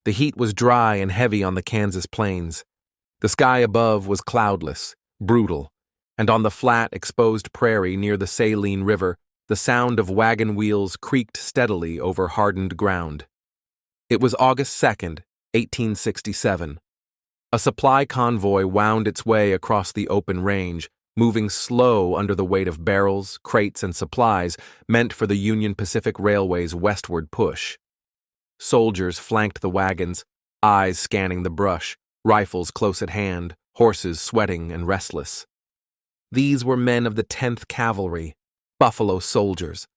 The heat was dry and heavy on the Kansas plains. The sky above was cloudless, brutal, and on the flat, exposed prairie near the Saline River, the sound of wagon wheels creaked steadily over hardened ground. It was August 2nd, 1867. A supply convoy wound its way across the open range, moving slow under the weight of barrels, crates, and supplies meant for the Union Pacific Railway's westward push. Soldiers flanked the wagons, eyes scanning the brush, rifles close at hand, horses sweating and restless. These were men of the 10th Cavalry, Buffalo soldiers,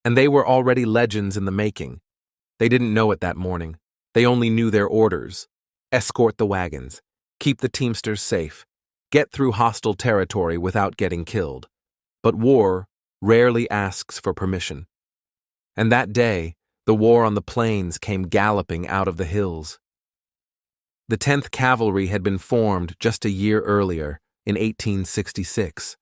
and they were already legends in the making. They didn't know it that morning. They only knew their orders. Escort the wagons. Keep the teamsters safe. Get through hostile territory without getting killed. But war rarely asks for permission. And that day, the war on the plains came galloping out of the hills. The 10th Cavalry had been formed just a year earlier, in 1866.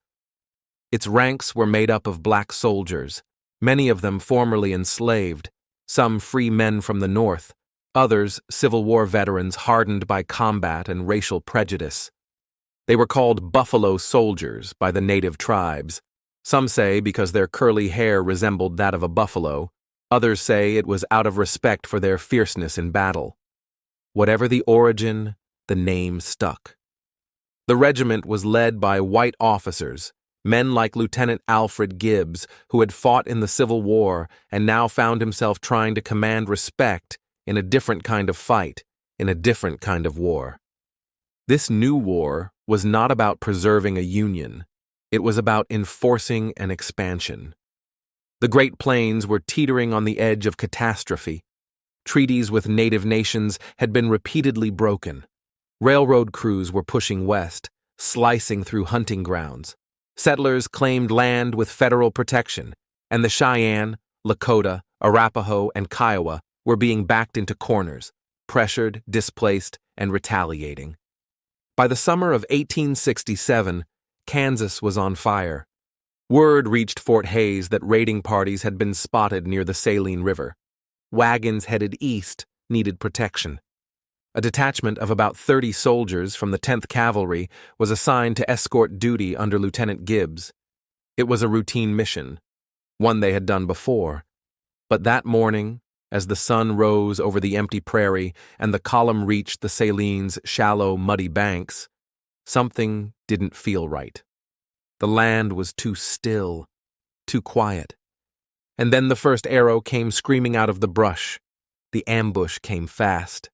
Its ranks were made up of black soldiers, many of them formerly enslaved, some free men from the North, others Civil War veterans hardened by combat and racial prejudice. They were called Buffalo soldiers by the native tribes. Some say because their curly hair resembled that of a buffalo, others say it was out of respect for their fierceness in battle. Whatever the origin, the name stuck. The regiment was led by white officers, men like Lieutenant Alfred Gibbs, who had fought in the Civil War and now found himself trying to command respect in a different kind of fight, in a different kind of war. This new war was not about preserving a union. It was about enforcing an expansion. The Great Plains were teetering on the edge of catastrophe. Treaties with native nations had been repeatedly broken. Railroad crews were pushing west, slicing through hunting grounds. Settlers claimed land with federal protection, and the Cheyenne, Lakota, Arapaho, and Kiowa were being backed into corners, pressured, displaced, and retaliating. By the summer of 1867, Kansas was on fire. Word reached Fort Hays that raiding parties had been spotted near the Saline River. Wagons headed east needed protection. A detachment of about 30 soldiers from the 10th Cavalry was assigned to escort duty under Lieutenant Gibbs. It was a routine mission, one they had done before. But that morning, as the sun rose over the empty prairie and the column reached the Saline's shallow, muddy banks, something didn't feel right. The land was too still, too quiet. And then the first arrow came screaming out of the brush. The ambush came fast.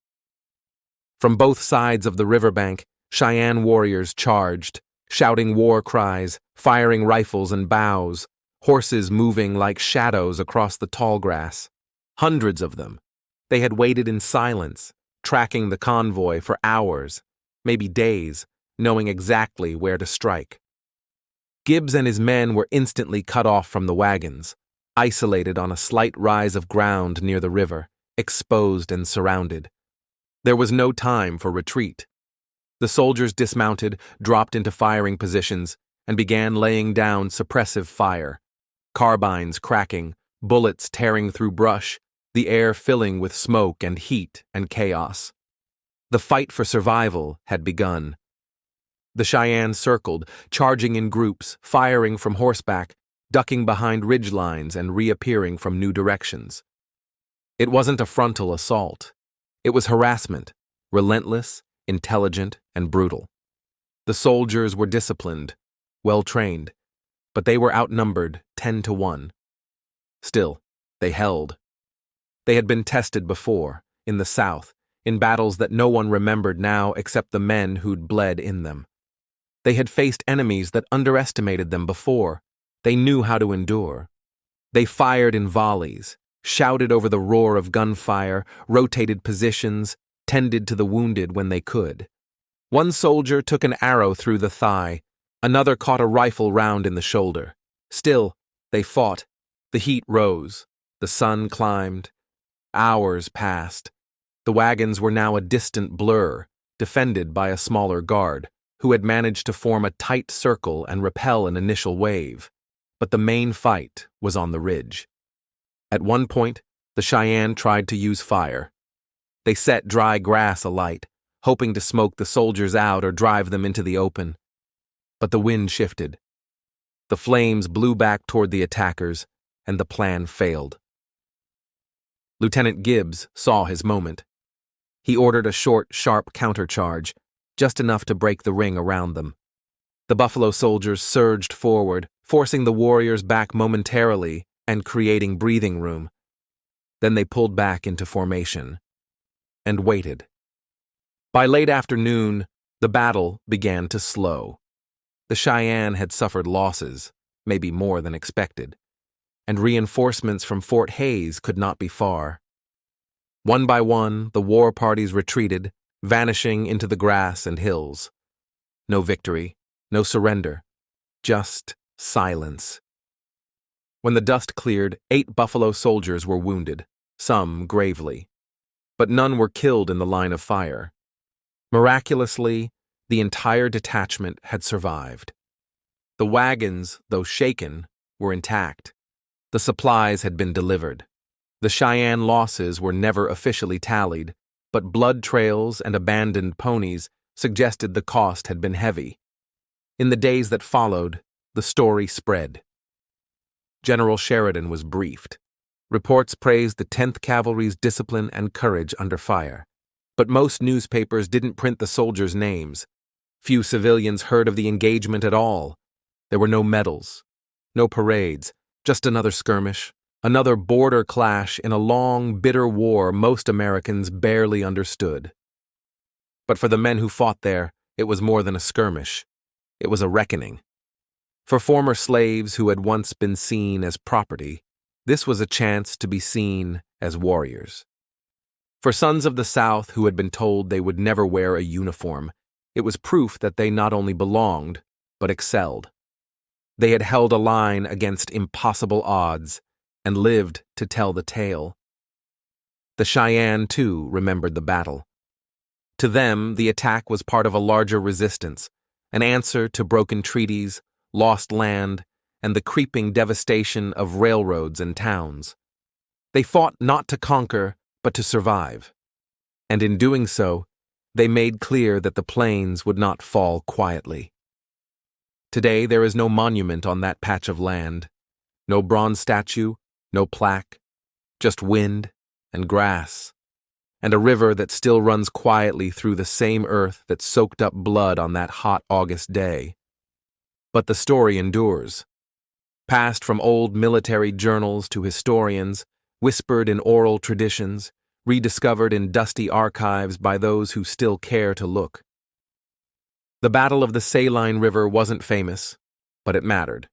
From both sides of the riverbank, Cheyenne warriors charged, shouting war cries, firing rifles and bows, horses moving like shadows across the tall grass. Hundreds of them. They had waited in silence, tracking the convoy for hours, maybe days, knowing exactly where to strike. Gibbs and his men were instantly cut off from the wagons, isolated on a slight rise of ground near the river, exposed and surrounded. There was no time for retreat. The soldiers dismounted, dropped into firing positions, and began laying down suppressive fire. Carbines cracking, bullets tearing through brush, the air filling with smoke and heat and chaos. The fight for survival had begun. The Cheyenne circled, charging in groups, firing from horseback, ducking behind ridgelines and reappearing from new directions. It wasn't a frontal assault. It was harassment, relentless, intelligent, and brutal. The soldiers were disciplined, well-trained, but they were outnumbered 10-1. Still, they held. They had been tested before, in the South, in battles that no one remembered now except the men who'd bled in them. They had faced enemies that underestimated them before. They knew how to endure. They fired in volleys, shouted over the roar of gunfire, rotated positions, tended to the wounded when they could. One soldier took an arrow through the thigh, another caught a rifle round in the shoulder. Still, they fought. The heat rose. The sun climbed. Hours passed. The wagons were now a distant blur, defended by a smaller guard, who had managed to form a tight circle and repel an initial wave. But the main fight was on the ridge. At one point, the Cheyenne tried to use fire. They set dry grass alight, hoping to smoke the soldiers out or drive them into the open. But the wind shifted. The flames blew back toward the attackers, and the plan failed. Lieutenant Gibbs saw his moment. He ordered a short, sharp countercharge, just enough to break the ring around them. The Buffalo soldiers surged forward, forcing the warriors back momentarily and creating breathing room. Then they pulled back into formation and waited. By late afternoon, the battle began to slow. The Cheyenne had suffered losses, maybe more than expected, and reinforcements from Fort Hays could not be far. One by one, the war parties retreated, vanishing into the grass and hills. No victory, no surrender, just silence. When the dust cleared, 8 Buffalo soldiers were wounded, some gravely. But none were killed in the line of fire. Miraculously, the entire detachment had survived. The wagons, though shaken, were intact. The supplies had been delivered. The Cheyenne losses were never officially tallied, but blood trails and abandoned ponies suggested the cost had been heavy. In the days that followed, the story spread. General Sheridan was briefed. Reports praised the 10th Cavalry's discipline and courage under fire. But most newspapers didn't print the soldiers' names. Few civilians heard of the engagement at all. There were no medals, no parades, just another skirmish, another border clash in a long, bitter war most Americans barely understood. But for the men who fought there, it was more than a skirmish. It was a reckoning. For former slaves who had once been seen as property, this was a chance to be seen as warriors. For sons of the South who had been told they would never wear a uniform, it was proof that they not only belonged, but excelled. They had held a line against impossible odds and lived to tell the tale. The Cheyenne, too, remembered the battle. To them, the attack was part of a larger resistance, an answer to broken treaties, lost land, and the creeping devastation of railroads and towns. They fought not to conquer, but to survive. And in doing so, they made clear that the plains would not fall quietly. Today there is no monument on that patch of land, no bronze statue, no plaque, just wind and grass, and a river that still runs quietly through the same earth that soaked up blood on that hot August day. But the story endures. Passed from old military journals to historians, whispered in oral traditions, rediscovered in dusty archives by those who still care to look. The Battle of the Saline River wasn't famous, but it mattered.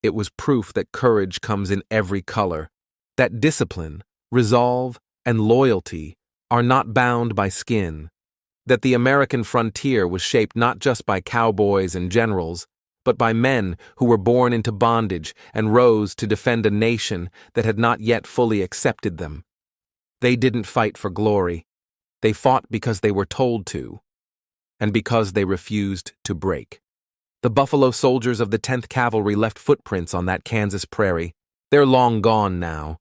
It was proof that courage comes in every color, that discipline, resolve, and loyalty are not bound by skin, that the American frontier was shaped not just by cowboys and generals, but by men who were born into bondage and rose to defend a nation that had not yet fully accepted them. They didn't fight for glory. They fought because they were told to, and because they refused to break. The Buffalo soldiers of the 10th Cavalry left footprints on that Kansas prairie. They're long gone now,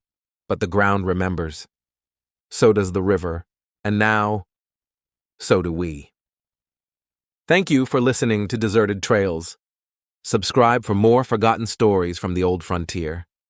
but the ground remembers. So does the river, and now, so do we. Thank you for listening to Deserted Trails. Subscribe for more forgotten stories from the old frontier.